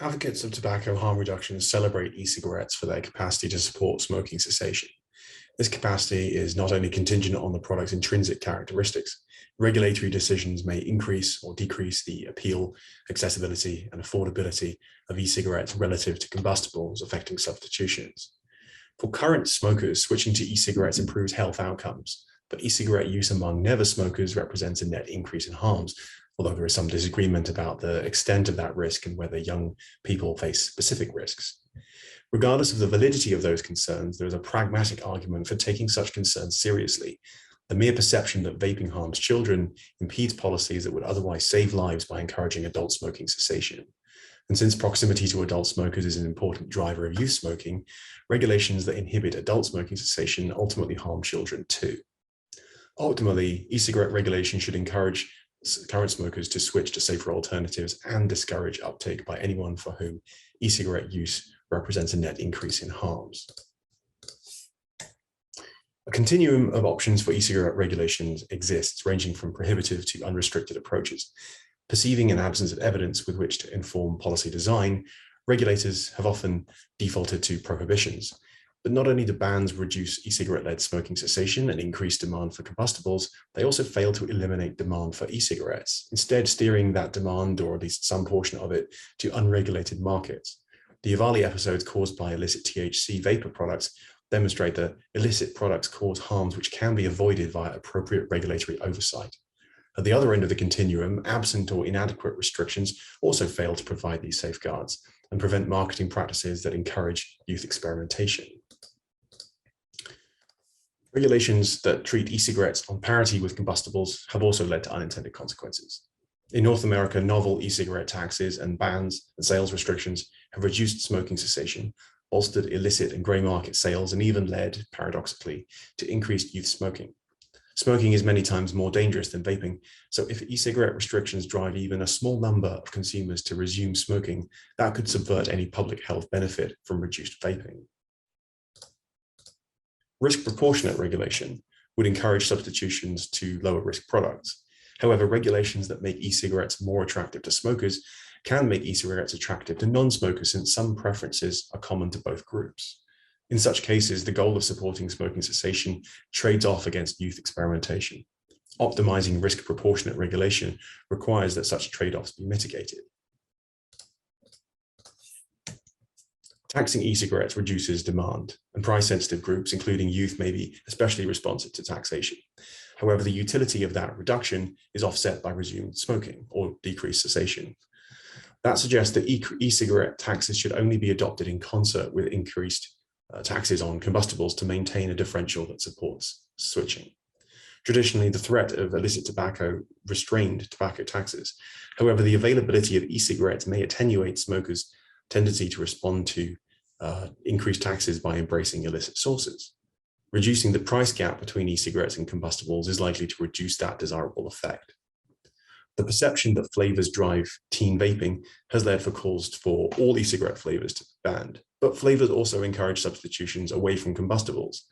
Advocates of tobacco harm reduction celebrate e-cigarettes for their capacity to support smoking cessation. This capacity is not only contingent on the product's intrinsic characteristics. Regulatory decisions may increase or decrease the appeal, accessibility, and affordability of e-cigarettes relative to combustibles, affecting substitutions. For current smokers, switching to e-cigarettes improves health outcomes, but e-cigarette use among never smokers represents a net increase in harms, although there is some disagreement about the extent of that risk and whether young people face specific risks. Regardless of the validity of those concerns, there is a pragmatic argument for taking such concerns seriously. The mere perception that vaping harms children impedes policies that would otherwise save lives by encouraging adult smoking cessation. And since proximity to adult smokers is an important driver of youth smoking, regulations that inhibit adult smoking cessation ultimately harm children too. Ultimately, e-cigarette regulation should encourage current smokers to switch to safer alternatives and discourage uptake by anyone for whom e-cigarette use represents a net increase in harms. A continuum of options for e-cigarette regulations exists, ranging from prohibitive to unrestricted approaches. Perceiving an absence of evidence with which to inform policy design, regulators have often defaulted to prohibitions. But not only do bans reduce e-cigarette-led smoking cessation and increase demand for combustibles, they also fail to eliminate demand for e-cigarettes, instead steering that demand, or at least some portion of it, to unregulated markets. The Ivali episodes caused by illicit THC vapor products demonstrate that illicit products cause harms which can be avoided via appropriate regulatory oversight. At the other end of the continuum, absent or inadequate restrictions also fail to provide these safeguards and prevent marketing practices that encourage youth experimentation. Regulations that treat e-cigarettes on parity with combustibles have also led to unintended consequences. In North America, novel e-cigarette taxes and bans and sales restrictions have reduced smoking cessation, bolstered illicit and grey market sales, and even led, paradoxically, to increased youth smoking. Smoking is many times more dangerous than vaping, so if e-cigarette restrictions drive even a small number of consumers to resume smoking, that could subvert any public health benefit from reduced vaping. Risk-proportionate regulation would encourage substitutions to lower risk products. However, regulations that make e-cigarettes more attractive to smokers can make e-cigarettes attractive to non-smokers, since some preferences are common to both groups. In such cases, the goal of supporting smoking cessation trades off against youth experimentation. Optimizing risk-proportionate regulation requires that such trade-offs be mitigated. Taxing e-cigarettes reduces demand, and price-sensitive groups, including youth, may be especially responsive to taxation. However, the utility of that reduction is offset by resumed smoking or decreased cessation. That suggests that e-cigarette taxes should only be adopted in concert with increased taxes on combustibles to maintain a differential that supports switching. Traditionally, the threat of illicit tobacco restrained tobacco taxes. However, the availability of e-cigarettes may attenuate smokers' tendency to respond to increased taxes by embracing illicit sources. Reducing the price gap between e-cigarettes and combustibles is likely to reduce that desirable effect. The perception that flavors drive teen vaping has led for calls for all e-cigarette flavors to be banned, but flavors also encourage substitutions away from combustibles.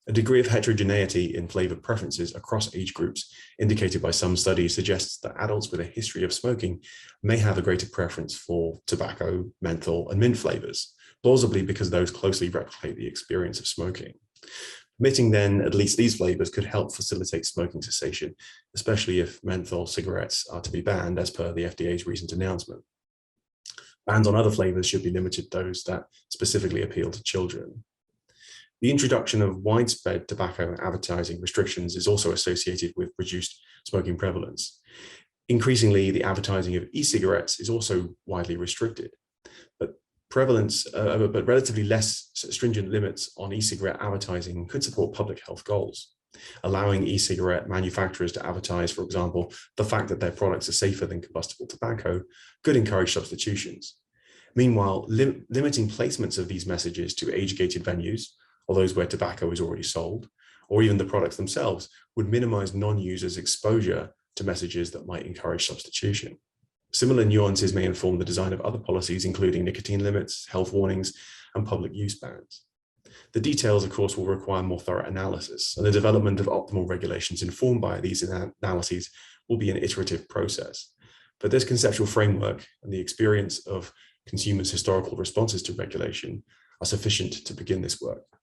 A degree of heterogeneity in flavor preferences across age groups, indicated by some studies, suggests that adults with a history of smoking may have a greater preference for tobacco, menthol, and mint flavors, plausibly because those closely replicate the experience of smoking. Permitting then at least these flavors could help facilitate smoking cessation, especially if menthol cigarettes are to be banned as per the FDA's recent announcement. Bans on other flavors should be limited to those that specifically appeal to children. The introduction of widespread tobacco advertising restrictions is also associated with reduced smoking prevalence. Increasingly, the advertising of e-cigarettes is also widely restricted, but relatively less stringent limits on e-cigarette advertising could support public health goals. Allowing e-cigarette manufacturers to advertise, for example, the fact that their products are safer than combustible tobacco could encourage substitutions. Meanwhile, limiting placements of these messages to age-gated venues, or those where tobacco is already sold, or even the products themselves, would minimize non-users' exposure to messages that might encourage substitution. Similar nuances may inform the design of other policies, including nicotine limits, health warnings, and public use bans. The details, of course, will require more thorough analysis, and the development of optimal regulations informed by these analyses will be an iterative process. But this conceptual framework and the experience of consumers' historical responses to regulation are sufficient to begin this work.